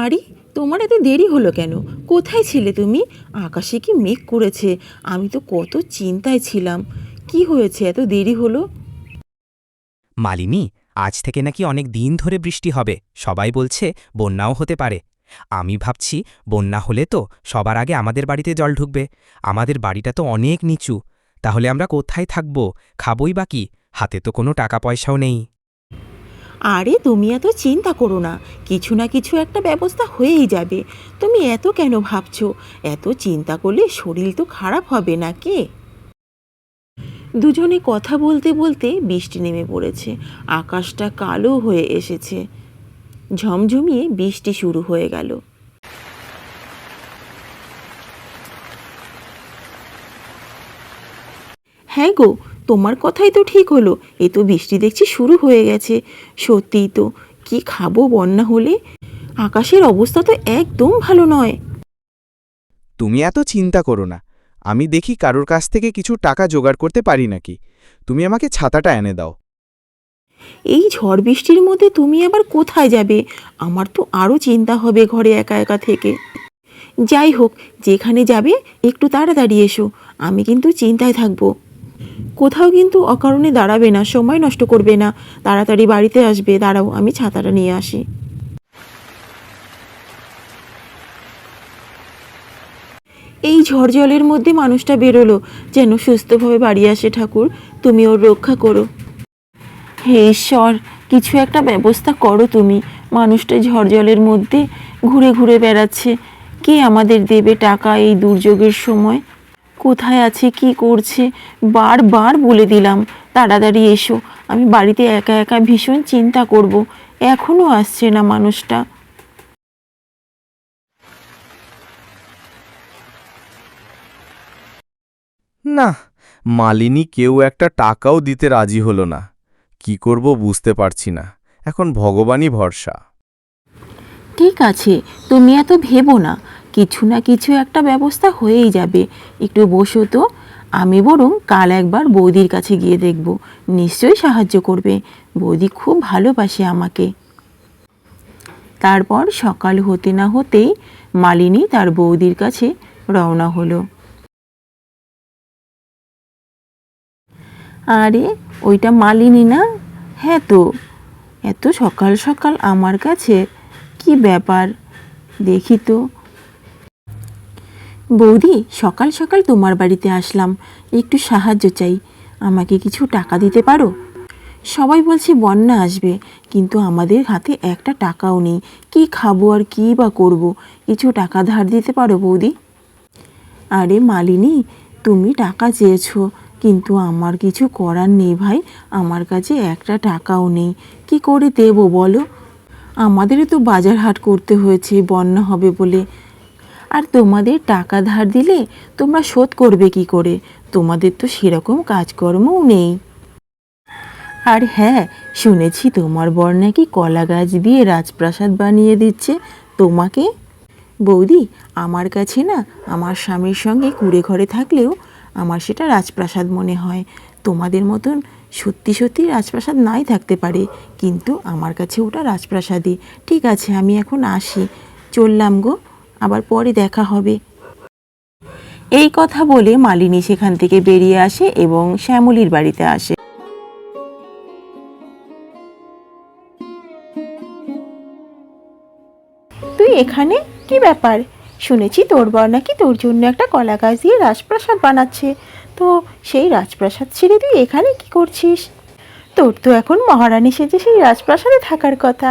আরে, তোমার এত দেরি হলো কেন? কোথায় ছিলে তুমি? আকাশে কি মেঘ করেছে? আমি তো কত চিন্তায় ছিলাম। কি হয়েছে এত দেরি হলো? মালিনী, আজ থেকে নাকি অনেক দিন ধরে বৃষ্টি হবে, সবাই বলছে বন্যাও হতে পারে। আমি ভাবছি বন্যা হলে তো সবার আগে আমাদের বাড়িতে জল ঢুকবে। আমাদের বাড়িটা তো অনেক নিচু, তাহলে আমরা কোথায় থাকব? খাবই বা কি? হাতে তো কোনো টাকা পয়সাও নেই। আরে, তুমি এত চিন্তা করো না। কিছু না কিছু একটা ব্যবস্থা হয়েই যাবে। তুমি এত কেন ভাবছো? এত চিন্তা করলে শরীর তো খারাপ হবে নাকি? দুজনে কথা বলতে বলতে বৃষ্টি নেমে পড়েছে। আকাশটা কালো হয়ে এসেছে। ঝমঝমিয়ে বৃষ্টি শুরু হয়ে গেল। হ্যাঁ গো, তোমার কথাই তো ঠিক হলো। এ তো বৃষ্টি দেখছি শুরু হয়ে গেছে। সত্যিই তো, কি খাবো বন্যা হলে? আকাশের অবস্থা তো একদম ভালো নয়। তুমি এত চিন্তা করো না। আমি দেখি কারোর কাছ থেকে কিছু টাকা জোগাড় করতে পারি নাকি। তুমি আমাকে ছাতাটা এনে দাও। এই ঝড় বৃষ্টির মধ্যে তুমি আবার কোথায় যাবে? আমার তো আরও চিন্তা হবে ঘরে একা একা থেকে। যাই হোক, যেখানে যাবে একটু তাড়াতাড়ি এসো। আমি কিন্তু চিন্তায় থাকবো। কোথাও কিন্তু অকারণে দাঁড়াবে না, সময় নষ্ট করবে না। তাড়াতাড়ি বাড়িতে আসবে। দাঁড়াও, আমি ছাতাটা নিয়ে আসি। এই ঝড় জলের মধ্যে মানুষটা বেরোলো, যেন সুস্থভাবে বাড়ি আসে। ঠাকুর, তুমি ওর রক্ষা করো। হে ঈশ্বর, কিছু একটা ব্যবস্থা করো তুমি। মানুষটা ঝড় জলের মধ্যে ঘুরে ঘুরে বেড়াচ্ছে। কে আমাদের দেবে টাকা এই দুর্যোগের সময়? কোথায় আছে, কি করছে? বারবার বলে দিলাম তাড়াতাড়ি এসো। আমি বাড়িতে একা একা ভীষণ চিন্তা করব। এখনো আসছে না মানুষটা। না, মালিনী কেউ একটা টাকাও দিতে রাজি হলো না। কি করব বুঝতে পারছি না। এখন ভগবানই ভরসা। ঠিক আছে, তুমি এত ভেবো না। কিছু না কিছু একটা ব্যবস্থা হয়েই যাবে। একটু বসো তো। আমি বরং কাল একবার বৌদির কাছে গিয়ে দেখব। নিশ্চয়ই সাহায্য করবে। বৌদি খুব ভালোবাসে আমাকে। তারপর সকাল হতে না হতেই মালিনী তার বৌদির কাছে রওনা হলো। আরে, ওইটা মালিনী না? হ্যাঁ তো, এত সকাল সকাল আমার কাছে? কি ব্যাপার, দেখি তো। বৌদি, সকাল সকাল তোমার বাড়িতে আসলাম। একটু সাহায্য চাই। আমাকে কিছু টাকা দিতে পারো? সবাই বলছে বন্যা আসবে, কিন্তু আমাদের হাতে একটা টাকাও নেই। কি খাবো আর কী বা করব? কিছু টাকা ধার দিতে পারো বৌদি? আরে মালিনী, তুমি টাকা চেয়েছো, কিন্তু আমার কিছু করার নেই ভাই। আমার কাছে একটা টাকাও নেই। কি করে দেবো বলো? আমাদেরও তো বাজার হাট করতে হয়েছে বন্যা হবে বলে। আর তোমাদের টাকা ধার দিলে তোমরা শোধ করবে কি করে? তোমাদের তো সেরকম কাজকর্মও নেই। আর হ্যাঁ, শুনেছি তোমার বর নাকি কলা গাছ দিয়ে রাজপ্রাসাদ বানিয়ে দিচ্ছে তোমাকে। বৌদি, আমার কাছে না আমার স্বামীর সঙ্গে কুঁড়ে ঘরে থাকলেও আমার সেটা রাজপ্রাসাদ মনে হয়। তোমাদের মতন সত্যি সত্যি রাজপ্রাসাদ নাই থাকতে পারে, কিন্তু আমার কাছে ওটা রাজপ্রাসাদই। ঠিক আছে, আমি এখন আসি। চললাম গো, আবার পরে দেখা হবে। এই কথা বলে মালিনী সেখান থেকে বেরিয়ে আসে এবং শ্যামলীর বাড়িতে আসে। তুই এখানে? কি ব্যাপার? শুনেছি তোর বর নাকি তোর জন্য একটা কলা গাছ দিয়ে রাজপ্রাসাদ বানাচ্ছে। তো সেই রাজপ্রাসাদ ছেড়ে তুই এখানে কি করছিস? তোর তো এখন মহারানী সেজে সেই রাজপ্রাসাদে থাকার কথা।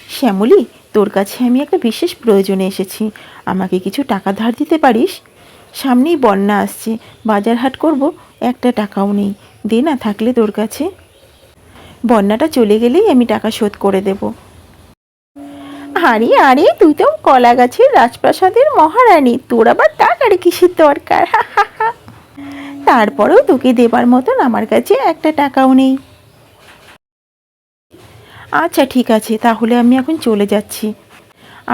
শ্যামলী, তোর কাছে আমি একটা বিশেষ প্রয়োজনে এসেছি। আমাকে কিছু টাকা ধার দিতে পারিস? সামনেই বন্যা আসছে, বাজার হাট করব, একটা টাকাও নেই। দে না থাকলে তোর কাছে। বন্যাটা চলে গেলেই আমি টাকা শোধ করে দেব। আরে আরে, তুই তো কলা গাছের রাজপ্রাসাদের মহারানী, তোর আবার টাকার কিসের দরকার? তারপরেও তোকে দেবার মতন আমার কাছে একটা টাকাও নেই। আচ্ছা ঠিক আছে, তাহলে আমি এখন চলে যাচ্ছি।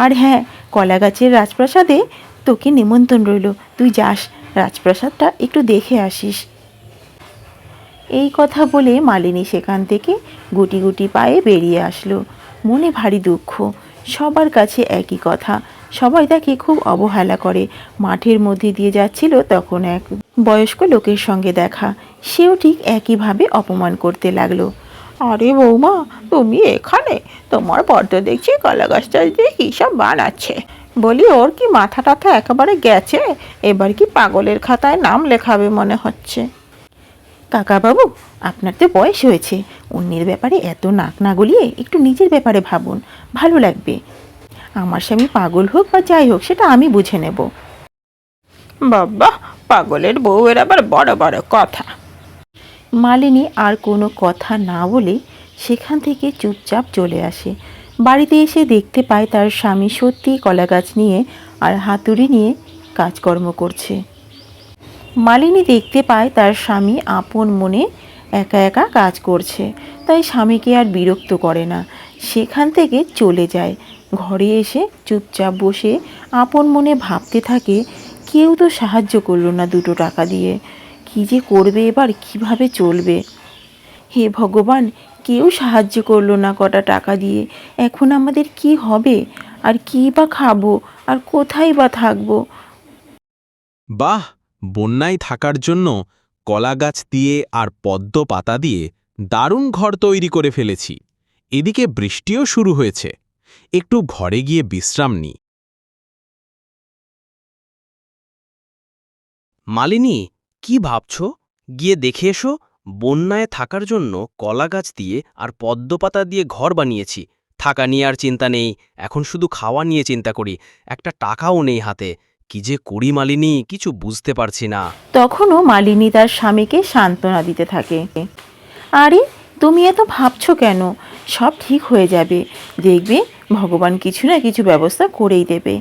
আর হ্যাঁ, কলা গাছের রাজপ্রাসাদে তোকে নিমন্ত্রণ রইল। তুই যাস, রাজপ্রাসাদটা একটু দেখে আসিস। এই কথা বলে মালিনী সেখান থেকে গুটি গুটি পায়ে বেরিয়ে আসলো। মনে ভারী দুঃখ। সবার কাছে একই কথা, সবাই তাকে খুব অবহেলা করে। মাঠের মধ্যে দিয়ে যাচ্ছিল, তখন এক বয়স্ক লোকের সঙ্গে দেখা। সেও ঠিক একইভাবে অপমান করতে লাগলো। আরে বৌমা, তুমি এখানে? তোমার বড্ড দেখছি কলা গাছটা দিয়ে কী সব বানাচ্ছে। বলি, ওর কি মাথা টাথা একেবারে গেছে? এবার কি পাগলের খাতায় নাম লেখাবে মনে হচ্ছে। কাকাবাবু, আপনার তো বয়স হয়েছে, অন্যের ব্যাপারে এত নাক না গলিয়ে একটু নিজের ব্যাপারে ভাবুন, ভালো লাগবে। আমার স্বামী পাগল হোক বা যাই হোক, সেটা আমি বুঝে নেব। বাবা, পাগলের বউয়ের আবার বড় বড় কথা। মালিনী আর কোনো কথা না বলে সেখান থেকে চুপচাপ চলে আসে। বাড়িতে এসে দেখতে পায় তার স্বামী সত্যিই কলা গাছ নিয়ে আর হাতুড়ি নিয়ে কাজকর্ম করছে। মালিনী দেখতে পায় তার স্বামী আপন মনে একা একা কাজ করছে, তাই স্বামীকে আর বিরক্ত করে না, সেখান থেকে চলে যায়। ঘরে এসে চুপচাপ বসে আপন মনে ভাবতে থাকে, কেউ তো সাহায্য করলো না 2 টাকা দিয়ে, কী যে করবে এবার, কিভাবে চলবে। হে ভগবান, কেউ সাহায্য করলো না কটা টাকা দিয়ে, এখন আমাদের কি হবে? আর কী বা খাবো, আর কোথায় বা থাকবো? বাহ, বন্যায় থাকার জন্য কলা গাছ দিয়ে আর পদ্ম পাতা দিয়ে দারুণ ঘর তৈরি করে ফেলেছি। এদিকে বৃষ্টিও শুরু হয়েছে, একটু ঘরে গিয়ে বিশ্রাম নিই। মালিনী, কি ভাবছ? গিয়ে দেখে এসো, বন্যায় থাকার জন্য কলা গাছ দিয়ে আর পদ্মপাতা দিয়ে ঘর বানিয়েছি। থাকা নিয়ে আর চিন্তা নেই, এখন শুধু খাওয়া নিয়ে চিন্তা করি। একটা টাকাও নেই হাতে, কি যে করি মালিনী, কিছু বুঝতে পারছি না। তখনও মালিনী তার স্বামীকে সান্ত্বনা দিতে থাকে। আরে, তুমি এত ভাবছো কেন? সব ঠিক হয়ে যাবে, দেখবে ভগবান কিছু না কিছু ব্যবস্থা করেই দেবে।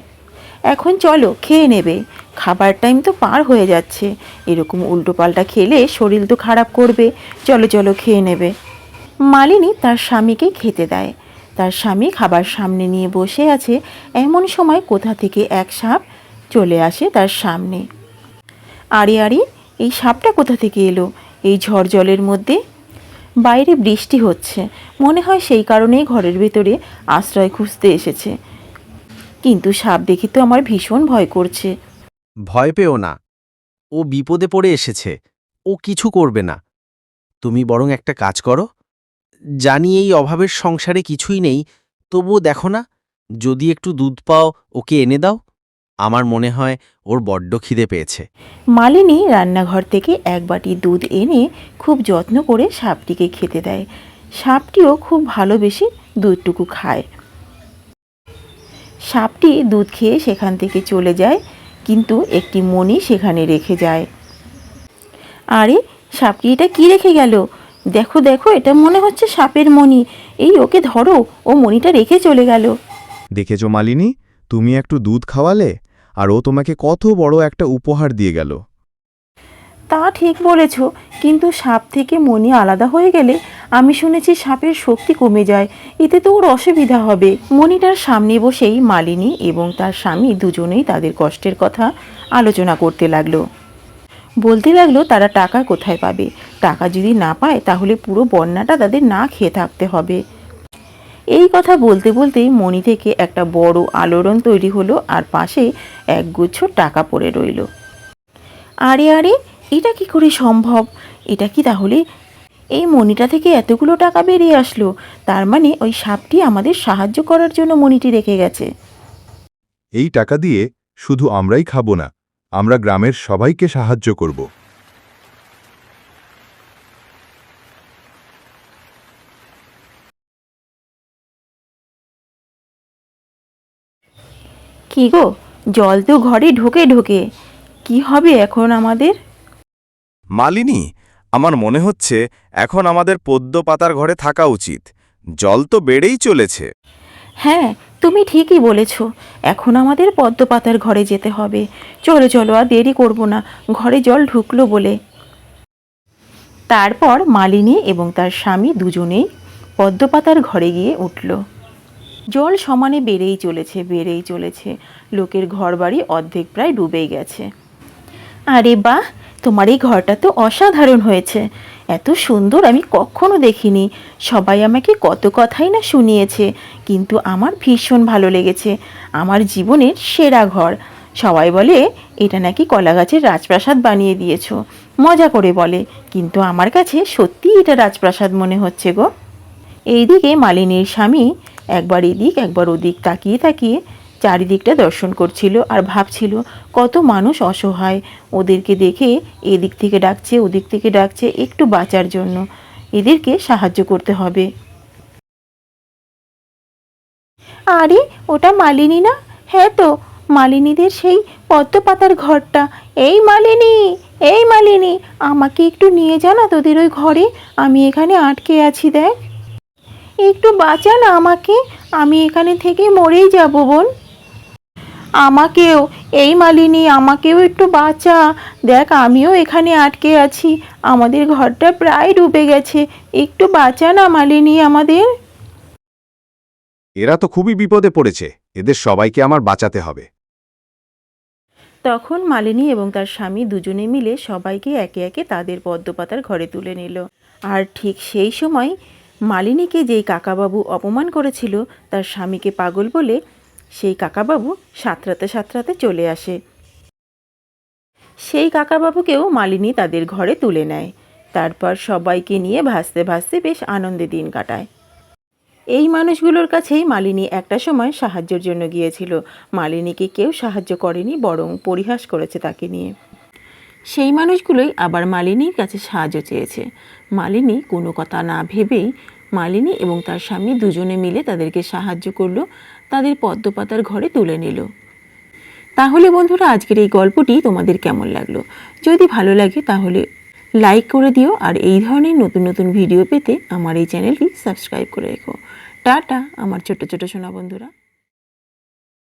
এখন চলো, খেয়ে নেবে, খাবার টাইম তো পার হয়ে যাচ্ছে, এরকম উল্টোপাল্টা খেলে শরীর তো খারাপ করবে। চলো চলো, খেয়ে নেবে। মালিনী তার স্বামীকে খেতে দেয়। তার স্বামী খাবার সামনে নিয়ে বসে আছে, এমন সময় কোথা থেকে এক সাপ চলে আসে তার সামনে। আরে আরে, এই সাপটা কোথা থেকে এলো এই ঝড় জলের মধ্যে? বাইরে বৃষ্টি হচ্ছে, মনে হয় সেই কারণেই ঘরের ভেতরে আশ্রয় খুঁজতে এসেছে। কিন্তু সাপ দেখে তো আমার ভীষণ ভয় করছে। ভয় পেও না, ও বিপদে পড়ে এসেছে, ও কিছু করবে না। তুমি বরং একটা কাজ করো, জানি এই অভাবের সংসারে কিছুই নেই, তবুও দেখো না, যদি একটু দুধ পাও ওকে এনে দাও। আমার মনে হয় ওর বড্ড খিদে পেয়েছে। মালিনী রান্নাঘর থেকে এক বাটি দুধ এনে খুব যত্ন করে সাপটিকে খেতে দেয়। সাপটিও খুব ভালোবেসে দুধটুকু খায়। সাপটি দুধ খেয়ে সেখান থেকে চলে যায়, কিন্তু একটি মণি সেখানে রেখে যায়। আরে, সাপটি এটা কি রেখে গেল? দেখো দেখো, এটা মনে হচ্ছে সাপের মণি। এই, ওকে ধরো, ও মণিটা রেখে চলে গেল। দেখেছো মালিনী, তুমি একটু দুধ খাওয়ালে আর ও তোমাকে কত বড় একটা উপহার দিয়ে গেল। তা ঠিক বলেছ, কিন্তু সাপ থেকে মণি আলাদা হয়ে গেলে আমি শুনেছি সাপের শক্তি কমে যায়, এতে তো ওর অসুবিধা হবে। মণিটার সামনে বসেই মালিনী এবং তার স্বামী দুজনেই তাদের কষ্টের কথা আলোচনা করতে লাগলো। বলতে লাগলো তারা টাকা কোথায় পাবে, টাকা যদি না পায় তাহলে পুরো বন্যাটা তাদের না খেয়ে থাকতে হবে। এই কথা বলতে বলতেই মণি থেকে একটা বড় আলোড়ন তৈরি হলো, আর পাশে একগুচ্ছ টাকা পড়ে রইল। আরে আরে, এটা কি করে সম্ভব? এটা কি তাহলে এই মণিটা থেকে এতগুলো টাকা বেরিয়ে আসলো? তার মানে ওই সাপটি আমাদের সাহায্য করার জন্য মণিটি রেখে গেছে। এই টাকা দিয়ে শুধু আমরাই খাবো না, আমরা গ্রামের সবাইকে সাহায্য করব। কি গো, জল তো ঘরে ঢোকে ঢোকে, কি হবে এখন আমাদের? মালিনী, আমার মনে হচ্ছে এখন আমাদের পদ্ম পাতার ঘরে থাকা উচিত। জল তো বেড়েই চলেছে। হ্যাঁ, তুমি ঠিকই বলেছ, এখন আমাদের পদ্মপাতার ঘরে যেতে হবে। চলো চলো, আর দেরি করব না, ঘরে জল ঢুকলো বলে। তারপর মালিনী এবং তার স্বামী দুজনেই পদ্মপাতার ঘরে গিয়ে উঠল। জল সমানে বেড়েই চলেছে, বেড়েই চলেছে, লোকের ঘরবাড়ি অর্ধেক প্রায় ডুবেই গেছে। আরে বাহ, তোমার এই ঘরটা তো অসাধারণ হয়েছে, এত সুন্দর আমি কখনো দেখিনি। সবাই আমাকে কত কথাই না শুনিয়েছে, কিন্তু আমার ভীষণ ভালো লেগেছে। আমার জীবনের সেরা ঘর। সবাই বলে এটা নাকি কলা গাছের রাজপ্রাসাদ বানিয়ে দিয়েছো, মজা করে বলে, কিন্তু আমার কাছে সত্যিই এটা রাজপ্রাসাদ মনে হচ্ছে গো। এইদিকে মালিনীর স্বামী একবার এদিক একবার ওদিক তাকিয়ে তাকিয়ে চারিদিকটা দর্শন করছিল আর ভাবছিল কত মানুষ অসহায়, ওদেরকে দেখে এদিক থেকে ডাকছে ওদিক থেকে ডাকছে একটু বাঁচার জন্য, এদেরকে সাহায্য করতে হবে। আরে ওটা মালিনী না? হ্যাঁ তো, মালিনীদের সেই পদ্ম পাতার ঘরটা। এই মালিনী, এই মালিনী, আমাকে একটু নিয়ে যা না তোদের ওই ঘরে, আমি এখানে আটকে আছি, দেখ একটু বাঁচা না আমাকে, আমি এখানে থেকে মরেই যাব বোন। আমাকেও, এই মালিনী, আমাকেও একটু বাঁচা, দেখ আমিও এখানে আটকে আছি, আমাদের ঘরটা প্রায় ডুবে গেছে, একটু বাঁচা না মালিনী আমাদের। এরা তো খুবই বিপদে পড়েছে, এদের সবাইকে আমার বাঁচাতে হবে। তখন মালিনী এবং তার স্বামী দুজনে মিলে সবাইকে একে একে তাদের পদ্মপাতার ঘরে তুলে নিল। আর ঠিক সেই সময় মালিনীকে যেই কাকাবাবু অপমান করেছিল তার স্বামীকে পাগল বলে, সেই কাকাবাবু সাঁতরাতে সাঁতরাতে চলে আসে। সেই কাকাবাবুকেও মালিনী তাদের ঘরে তুলে নেয়। তারপর সবাইকে নিয়ে ভাসতে ভাসতে বেশ আনন্দে দিন কাটায়। এই মানুষগুলোর কাছেই মালিনী একটা সময় সাহায্যের জন্য গিয়েছিল। মালিনীকে কেউ সাহায্য করেনি, বরং পরিহাস করেছে তাকে নিয়ে। সেই মানুষগুলোই আবার মালিনীর কাছে সাহায্য চেয়েছে। মালিনী কোনো কথা না ভেবেই মালিনী এবং তার স্বামী দুজনে মিলে তাদেরকে সাহায্য করলো, তাদের পদ্মপাতার ঘরে তুলে নিল। তাহলে বন্ধুরা, আজকের এই গল্পটি তোমাদের কেমন লাগলো? যদি ভালো লাগে তাহলে লাইক করে দিও, আর এই ধরনের নতুন নতুন ভিডিও পেতে আমার এই চ্যানেলটি সাবস্ক্রাইব করে রেখো। টাটা আমার ছোট ছোট সোনা বন্ধুরা।